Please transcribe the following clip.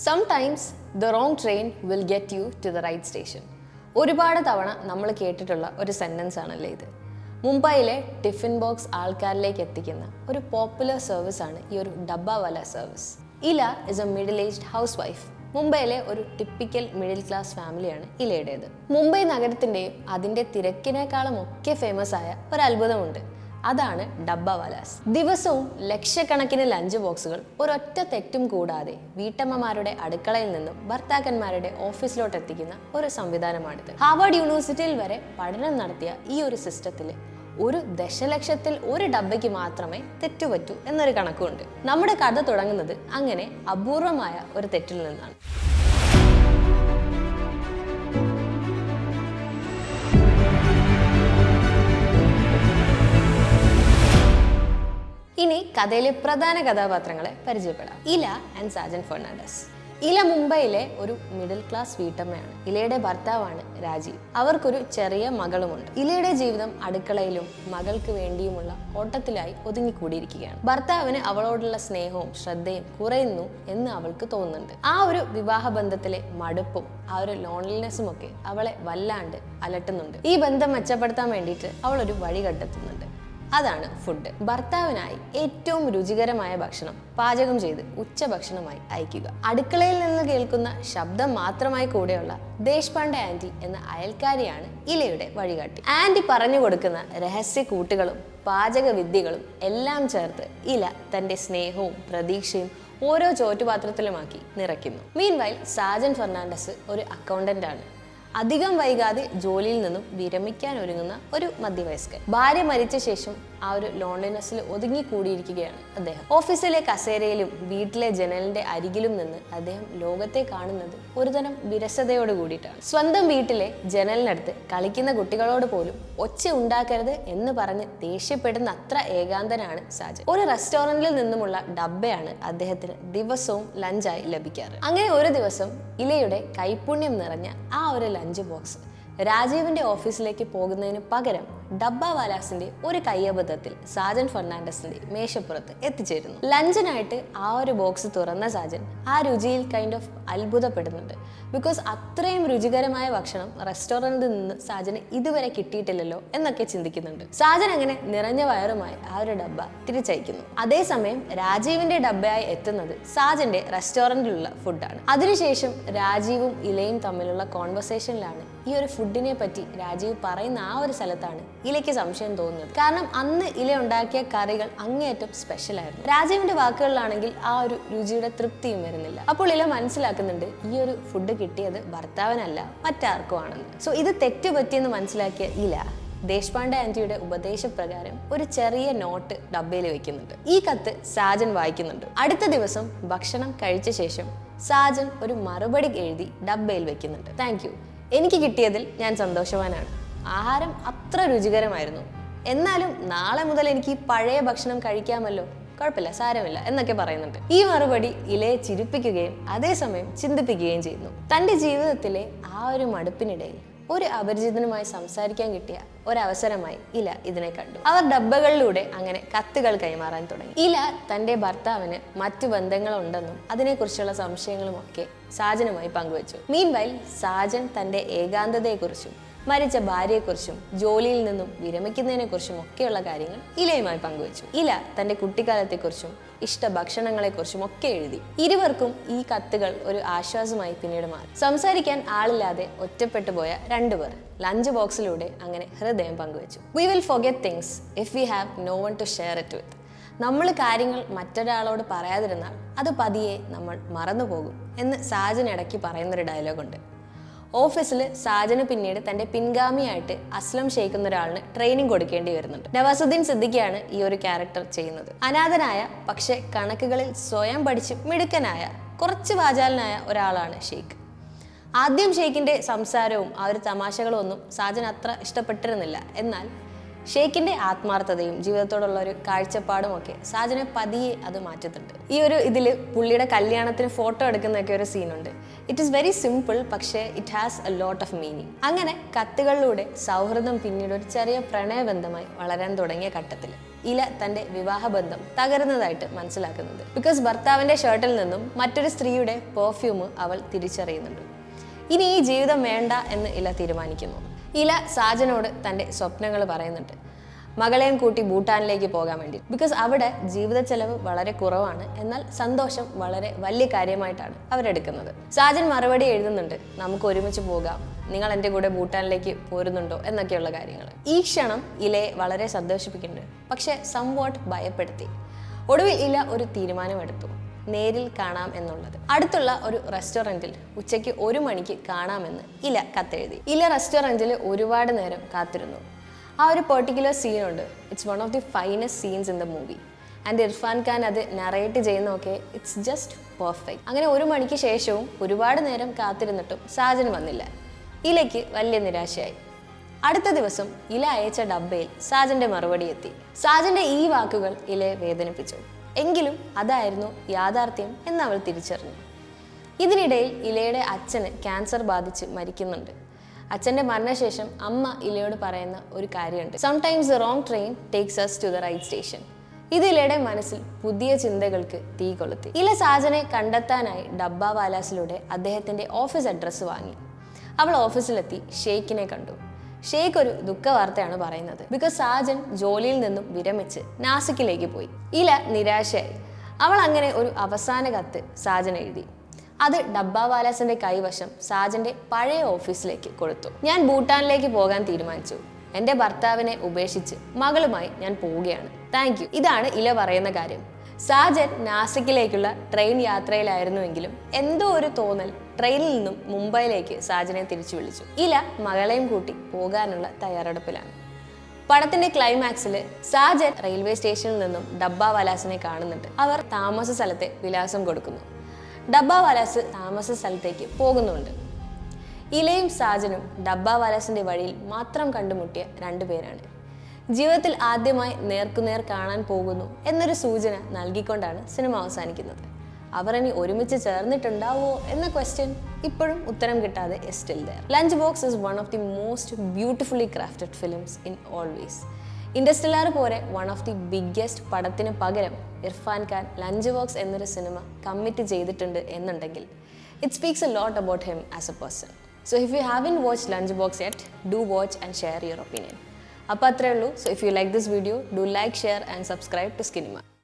Sometimes the wrong train will get you to the right station. ഒരുപാട് തവണ നമ്മൾ കേട്ടിട്ടുള്ള ഒരു സെന്റൻസ് ആണല്ലേ ഇത്. മുംബൈയിലെ ടിഫിൻ ബോക്സ് ആൾക്കാരിലേക്ക് എത്തിക്കുന്ന ഒരു പോപ്പുലർ സർവീസ് ആണ് ഈ ഒരു ഡബ്ബാവാല സർവീസ്. ഇല is A middle aged house wife. മുംബൈയിലെ ഒരു ടിപ്പിക്കൽ മിഡിൽ ക്ലാസ് ഫാമിലിയാണ് ഇലയുടേത്. മുംബൈ നഗരത്തിൻ്റെയും അതിൻ്റെ തിരക്കിനേക്കാളും ഒക്കെ ഫേമസ് ആയ ഒരു അത്ഭുതമുണ്ട്. അതാണ് ഡബ്ബാവാലാസ്. ദിവസവും ലക്ഷക്കണക്കിന് ലഞ്ച് ബോക്സുകൾ ഒരൊറ്റ തെറ്റും കൂടാതെ വീട്ടമ്മമാരുടെ അടുക്കളയിൽ നിന്നും ഭർത്താക്കന്മാരുടെ ഓഫീസിലോട്ട് എത്തിക്കുന്ന ഒരു സംവിധാനമാണിത്. ഹാർവാർഡ് യൂണിവേഴ്സിറ്റിയിൽ വരെ പഠനം നടത്തിയ ഈ ഒരു സിസ്റ്റത്തിൽ 1 ദശലക്ഷത്തിൽ 1 ഡബ്ബയ്ക്ക് മാത്രമേ തെറ്റുപറ്റൂ എന്നൊരു കണക്കുണ്ട്. നമ്മുടെ കഥ തുടങ്ങുന്നത് അങ്ങനെ അപൂർവമായ ഒരു തെറ്റിൽ നിന്നാണ്. ഇനി കഥയിലെ പ്രധാന കഥാപാത്രങ്ങളെ പരിചയപ്പെടാം. ഇല ആൻഡ് സാജൻ ഫെർണാണ്ടസ്. ഇല മുംബൈയിലെ ഒരു മിഡിൽ ക്ലാസ് വീട്ടമ്മയാണ്. ഇലയുടെ ഭർത്താവാണ് രാജീവ്. അവർക്കൊരു ചെറിയ മകളുമുണ്ട്. ഇലയുടെ ജീവിതം അടുക്കളയിലും മകൾക്ക് വേണ്ടിയുമുള്ള ഓട്ടത്തിലായി ഒതുങ്ങിക്കൂടിയിരിക്കുകയാണ്. ഭർത്താവിന് അവളോടുള്ള സ്നേഹവും ശ്രദ്ധയും കുറയുന്നു എന്ന് അവൾക്ക് തോന്നുന്നുണ്ട്. ആ ഒരു വിവാഹ ബന്ധത്തിലെ മടുപ്പും ആ ഒരു ലോൺലിനെസ്സും ഒക്കെ അവളെ വല്ലാണ്ട് അലട്ടുന്നുണ്ട്. ഈ ബന്ധം മെച്ചപ്പെടുത്താൻ വേണ്ടിയിട്ട് അവൾ ഒരു വഴി കണ്ടെത്തുന്നുണ്ട്. അതാണ് ഫുഡ്. ഭർത്താവിനായി ഏറ്റവും രുചികരമായ ഭക്ഷണം പാചകം ചെയ്ത് ഉച്ചഭക്ഷണമായി അയക്കുക. അടുക്കളയിൽ നിന്ന് കേൾക്കുന്ന ശബ്ദം മാത്രമായി കൂടെയുള്ള ദേശ്പാണ്ഡെ ആന്റി എന്ന അയൽക്കാരിയാണ് ഇലയുടെ വഴികാട്ടി. ആന്റി പറഞ്ഞു കൊടുക്കുന്ന രഹസ്യ കൂട്ടുകളും പാചക വിദ്യകളും എല്ലാം ചേർത്ത് ഇല തന്റെ സ്നേഹവും പ്രതീക്ഷയും ഓരോ ചോറ്റുപാത്രത്തിലുമാക്കി നിറയ്ക്കുന്നു. മീൻവൈൽ സാജൻ ഫെർണാണ്ടസ് ഒരു അക്കൗണ്ടന്റ് ആണ്. അധികം വൈകാതെ ജോലിയിൽ നിന്നും വിരമിക്കാൻ ഒരുങ്ങുന്ന ഒരു മധ്യവയസ്കൻ. ഭാര്യ മരിച്ച ശേഷം ആ ഒരു ലോൺലിനെസ്സിൽ ഒതുങ്ങിക്കൂടിയിരിക്കുകയാണ് അദ്ദേഹം. ഓഫീസിലെ കസേരയിലും വീട്ടിലെ ജനലിന്റെ അരികിലും നിന്ന് അദ്ദേഹം ലോകത്തെ കാണുന്നത് ഒരുതരം വിരസതയോട് കൂടിയിട്ടാണ്. സ്വന്തം വീട്ടിലെ ജനലിനടുത്ത് കളിക്കുന്ന കുട്ടികളോട് പോലും ഒച്ച ഉണ്ടാക്കരുത് എന്ന് പറഞ്ഞ് ദേഷ്യപ്പെടുന്ന അത്ര ഏകാന്തനാണ് സാജൻ. ഒരു റെസ്റ്റോറന്റിൽ നിന്നുമുള്ള ഡബ്ബയാണ് അദ്ദേഹത്തിന് ദിവസവും ലഞ്ചായി ലഭിക്കാറ്. അങ്ങനെ ഒരു ദിവസം ഇലയുടെ കൈപുണ്യം നിറഞ്ഞ ആ ഒരു ലഞ്ച് ബോക്സ് രാജീവിന്റെ ഓഫീസിലേക്ക് പോകുന്നതിന് പകരം ഡബ്ബാവാലാസിന്റെ ഒരു കയ്യബദ്ധത്തിൽ സാജൻ ഫെർണാണ്ടസിന്റെ മേശപ്പുറത്ത് എത്തിച്ചേരുന്നു. ലഞ്ചിനായിട്ട് ആ ഒരു ബോക്സ് തുറന്ന സാജൻ ആ രുചിയിൽ കൈൻഡ് ഓഫ് അത്ഭുതപ്പെടുന്നുണ്ട്. ബിക്കോസ് അത്രയും രുചികരമായ ഭക്ഷണം റെസ്റ്റോറന്റിൽ നിന്ന് സാജന് ഇതുവരെ കിട്ടിയിട്ടില്ലല്ലോ എന്നൊക്കെ ചിന്തിക്കുന്നുണ്ട്. സാജൻ അങ്ങനെ നിറഞ്ഞ വയറുമായി ആ ഒരു ഡബ്ബ തിരിച്ചയക്കുന്നു. അതേസമയം രാജീവിന്റെ ഡബ്ബയായി എത്തുന്നത് സാജന്റെ റെസ്റ്റോറന്റിലുള്ള ഫുഡാണ്. അതിനുശേഷം രാജീവും ഇലയും തമ്മിലുള്ള കോൺവെർസേഷനിലാണ് ഈ ഒരു ഫുഡിനെ പറ്റി രാജീവ് പറയുന്ന ആ ഒരു സ്ഥലത്താണ് ഇലയ്ക്ക് സംശയം തോന്നുന്നത്. കാരണം അന്ന് ഇല ഉണ്ടാക്കിയ കറികൾ അങ്ങേയറ്റം സ്പെഷ്യൽ ആയിരുന്നു. രാജീവിന്റെ വാക്കുകളിലാണെങ്കിൽ ആ ഒരു രുചിയുടെ തൃപ്തിയും വരുന്നില്ല. അപ്പോൾ ഇല മനസ്സിലാക്കുന്നുണ്ട് ഈ ഒരു ഫുഡ് കിട്ടിയത് ഭർത്താവിനല്ല മറ്റാർക്കും ആണെന്ന്. സോ ഇത് തെറ്റുപറ്റിയെന്ന് മനസ്സിലാക്കിയ ഇല ദേശ്പാണ്ഡെ ആന്റിയുടെ ഉപദേശപ്രകാരം ഒരു ചെറിയ നോട്ട് ഡബ്ബയിൽ വെക്കുന്നുണ്ട്. ഈ കത്ത് സാജൻ വായിക്കുന്നുണ്ട്. അടുത്ത ദിവസം ഭക്ഷണം കഴിച്ച ശേഷം സാജൻ ഒരു മറുപടി എഴുതി ഡബ്ബയിൽ വെക്കുന്നുണ്ട്. താങ്ക് യു, എനിക്ക് കിട്ടിയതിൽ ഞാൻ സന്തോഷവാനാണ്. ആഹാരം അത്ര രുചികരമായിരുന്നു. എന്നാലും നാളെ മുതൽ എനിക്ക് ഈ പഴയ ഭക്ഷണം കഴിക്കാമല്ലോ, കുഴപ്പമില്ല, സാരമില്ല എന്നൊക്കെ പറയുന്നുണ്ട്. ഈ മറുപടി ഇലയെ ചിരിപ്പിക്കുകയും അതേസമയം ചിന്തിപ്പിക്കുകയും ചെയ്യുന്നു. തൻ്റെ ജീവിതത്തിലെ ആ ഒരു മടുപ്പിനിടയിൽ ഒരു അപരിചിതനുമായി സംസാരിക്കാൻ കിട്ടിയ ഒരവസരമായി ഇല ഇതിനെ കണ്ടു. അവർ ഡബ്ബകളിലൂടെ അങ്ങനെ കത്തുകൾ കൈമാറാൻ തുടങ്ങി. ഇല തൻ്റെ ഭർത്താവിന് മറ്റു ബന്ധങ്ങളുണ്ടെന്നും അതിനെക്കുറിച്ചുള്ള സംശയങ്ങളും ഒക്കെ സാജനുമായി പങ്കുവച്ചു. മീൻവൈൽ സാജൻ തൻ്റെ ഏകാന്തതയെക്കുറിച്ചും മരിച്ച ഭാര്യയെക്കുറിച്ചും ജോലിയിൽ നിന്നും വിരമിക്കുന്നതിനെക്കുറിച്ചും ഒക്കെയുള്ള കാര്യങ്ങൾ ഇലയുമായി പങ്കുവച്ചു. ഇല തൻ്റെ കുട്ടിക്കാലത്തെക്കുറിച്ചും ഇഷ്ട ഭക്ഷണങ്ങളെക്കുറിച്ചും ഒക്കെ എഴുതി. ഇരുവർക്കും ഈ കത്തുകൾ ഒരു ആശ്വാസമായി പിന്നീട് മാറി. സംസാരിക്കാൻ ആളില്ലാതെ ഒറ്റപ്പെട്ടു പോയ രണ്ടുപേർ ലഞ്ച് ബോക്സിലൂടെ അങ്ങനെ ഹൃദയം പങ്കുവച്ചു. We will forget things if we have no one to share it with. നമ്മൾ കാര്യങ്ങൾ മറ്റൊരാളോട് പറയാതിരുന്നാൽ അത് പതിയെ നമ്മൾ മറന്നുപോകും എന്ന് സാജൻ ഇടയ്ക്ക് പറയുന്നൊരു ഡയലോഗുണ്ട്. ഓഫീസിൽ സാജന് പിന്നീട് തന്റെ പിൻഗാമിയായിട്ട് അസ്ലം ഷെയ്ഖ് എന്നൊരാളിന് ട്രെയിനിങ് കൊടുക്കേണ്ടി വരുന്നുണ്ട്. നവാസുദ്ദീൻ സിദ്ദിഖിയാണ് ഈ ഒരു ക്യാരക്ടർ ചെയ്യുന്നത്. അനാഥനായ പക്ഷെ കണക്കുകളിൽ സ്വയം പഠിച്ച് മിടുക്കനായ കുറച്ച് വാചാലനായ ഒരാളാണ് ഷെയ്ഖ്. ആദ്യം ഷെയ്ഖിന്റെ സംസാരവും ആ ഒരു തമാശകളും ഒന്നും സാജൻ അത്ര ഇഷ്ടപ്പെട്ടിരുന്നില്ല. എന്നാൽ ഷെയ്ഖിന്റെ ആത്മാർത്ഥതയും ജീവിതത്തോടുള്ള ഒരു കാഴ്ചപ്പാടും ഒക്കെ സാജനെ പതിയെ അത് മാറ്റുന്നുണ്ട്. ഈ ഒരു ഇതിൽ പുള്ളിയുടെ കല്യാണത്തിന് ഫോട്ടോ എടുക്കുന്നൊക്കെ ഒരു സീനുണ്ട്. ഇറ്റ് ഈസ് വെരി സിമ്പിൾ, പക്ഷേ it has a lot of meaning. അങ്ങനെ കത്തുകളിലൂടെ സൗഹൃദം പിന്നീട് ഒരു ചെറിയ പ്രണയബന്ധമായി വളരാൻ തുടങ്ങിയ ഘട്ടത്തിൽ ഇല തന്റെ വിവാഹബന്ധം തകരുന്നതായിട്ട് മനസ്സിലാക്കുന്നത്. ബിക്കോസ് ഭർത്താവിന്റെ ഷർട്ടിൽ നിന്നും മറ്റൊരു സ്ത്രീയുടെ പെർഫ്യൂം അവൾ തിരിച്ചറിയുന്നുണ്ട്. ഇനി ഈ ജീവിതം വേണ്ട എന്ന് ഇല തീരുമാനിക്കുന്നു. ഇല സാജനോട് തന്റെ സ്വപ്നങ്ങൾ പറയുന്നുണ്ട്. മകളെയും കൂട്ടി ഭൂട്ടാനിലേക്ക് പോകാൻ വേണ്ടി. ബിക്കോസ് അവിടെ ജീവിത ചെലവ് വളരെ കുറവാണ്, എന്നാൽ സന്തോഷം വളരെ വലിയ കാര്യമായിട്ടാണ് അവരെടുക്കുന്നത്. സാജൻ മറുപടി എഴുതുന്നുണ്ട്, നമുക്ക് ഒരുമിച്ച് പോകാം, നിങ്ങൾ എൻ്റെ കൂടെ ഭൂട്ടാനിലേക്ക് പോരുന്നുണ്ടോ എന്നൊക്കെയുള്ള കാര്യങ്ങൾ. ഈ ക്ഷണം ഇലയെ വളരെ സന്തോഷിപ്പിക്കുന്നുണ്ട്, പക്ഷെ സംവാട്ട് ഭയപ്പെടുത്തി. ഒടുവിൽ ഇല ഒരു തീരുമാനമെടുത്തു, നേരിൽ കാണാം എന്നുള്ളത്. അടുത്തുള്ള ഒരു റെസ്റ്റോറൻറ്റിൽ ഉച്ചയ്ക്ക് 1 മണിക്ക് കാണാമെന്ന് ഇല കത്തെഴുതി. ഇല റെസ്റ്റോറൻറ്റിൽ ഒരുപാട് നേരം കാത്തിരുന്നു. ആ ഒരു പെർട്ടിക്കുലർ സീനുണ്ട്, it's one of the finest scenes in the movie. And Irfan Khan അത് നറേറ്റ് ചെയ്യുന്നതൊക്കെ ഇറ്റ്സ് ജസ്റ്റ് പെർഫെക്റ്റ്. അങ്ങനെ 1 മണിക്ക് ശേഷവും ഒരുപാട് നേരം കാത്തിരുന്നിട്ടും സാജൻ വന്നില്ല. ഇലയ്ക്ക് വലിയ നിരാശയായി. അടുത്ത ദിവസം ഇല അയച്ച ഡബ്ബയിൽ സാജന്റെ മറുപടി എത്തി. സാജന്റെ ഈ വാക്കുകൾ ഇലയെ വേദനിപ്പിച്ചു. എങ്കിലും അതായിരുന്നു യാഥാർത്ഥ്യം എന്ന് അവൾ തിരിച്ചറിഞ്ഞു. ഇതിനിടയിൽ ഇലയുടെ അച്ഛന് ക്യാൻസർ ബാധിച്ച് മരിക്കുന്നുണ്ട്. അച്ഛൻ്റെ മരണശേഷം അമ്മ ഇലയോട് പറയുന്ന ഒരു കാര്യമുണ്ട്, sometimes the wrong train takes us to the right station. ഇത് ഇലയുടെ മനസ്സിൽ പുതിയ ചിന്തകൾക്ക് തീ കൊളുത്തി. ഇല സാജനെ കണ്ടെത്താനായി ഡബ്ബാവാലാസിലൂടെ അദ്ദേഹത്തിൻ്റെ ഓഫീസ് അഡ്രസ്സ് വാങ്ങി. അവൾ ഓഫീസിലെത്തി ഷെയ്ഖിനെ കണ്ടു. ഷെയ്ഖ് ഒരു ദുഃഖവാർത്തയാണ് പറയുന്നത്. ബിക്കോസ് സാജൻ ജോലിയിൽ നിന്നും വിരമിച്ച് നാസിക്കിലേക്ക് പോയി. ഇല നിരാശയായി. അവൾ അങ്ങനെ ഒരു അവസാന കത്ത് സാജൻ എഴുതി. അത് ഡബ്ബാവാലാസിന്റെ കൈവശം സാജന്റെ പഴയ ഓഫീസിലേക്ക് കൊടുത്തു. ഞാൻ ഭൂട്ടാനിലേക്ക് പോകാൻ തീരുമാനിച്ചു. എൻ്റെ ഭർത്താവിനെ ഉപേക്ഷിച്ച് മകളുമായി ഞാൻ പോവുകയാണ്. Thank you. ഇതാണ് ഇല പറയുന്ന കാര്യം. സാജൻ നാസിക്കിലേക്കുള്ള ട്രെയിൻ യാത്രയിലായിരുന്നുവെങ്കിലും എന്തോ ഒരു തോന്നൽ ട്രെയിനിൽ നിന്നും മുംബൈയിലേക്ക് സാജനെ തിരിച്ചു വിളിച്ചു. ഇല മകളെയും കൂട്ടി പോകാനുള്ള തയ്യാറെടുപ്പിലാണ്. പടത്തിന്റെ ക്ലൈമാക്സിൽ സാജൻ റെയിൽവേ സ്റ്റേഷനിൽ നിന്നും ഡബ്ബാവാലാസിനെ കാണുന്നുണ്ട്. അവർ താമസ സ്ഥലത്തെ വിലാസം കൊടുക്കുന്നു. ഡബ്ബാവാലാസ് താമസ സ്ഥലത്തേക്ക് പോകുന്നുണ്ട്. ഇലയും സാജനും ഡബ്ബാവാലാസിന്റെ വഴിയിൽ മാത്രം കണ്ടുമുട്ടിയ 2 പേരാണ്. ജീവിതത്തിൽ ആദ്യമായി നേർക്കുനേർ കാണാൻ പോകുന്നു എന്നൊരു സൂചന നൽകിക്കൊണ്ടാണ് സിനിമ അവസാനിക്കുന്നത്. അവർ ഇനി ഒരുമിച്ച് ചേർന്നിട്ടുണ്ടാവോ എന്ന ക്വസ്റ്റ്യൻ ഇപ്പോഴും ഉത്തരം കിട്ടാതെ is still there. Lunch box is one of the most beautifully crafted films in always. Interstellar പോലെ വൺ ഓഫ് ദി ബിഗ്ഗസ്റ്റ് പടത്തിന് പകരം ഇർഫാൻ ഖാൻ ലഞ്ച് ബോക്സ് എന്നൊരു സിനിമ കമ്മിറ്റ് ചെയ്തിട്ടുണ്ട് എന്നുണ്ടെങ്കിൽ it speaks a lot about him as a person. So if you haven't watch lunch box yet, do watch and share your opinion. അപ്പോൾ അത്രേ ഉള്ളൂ. So if you like this video, do like, share and subscribe to സ്കിനിമ.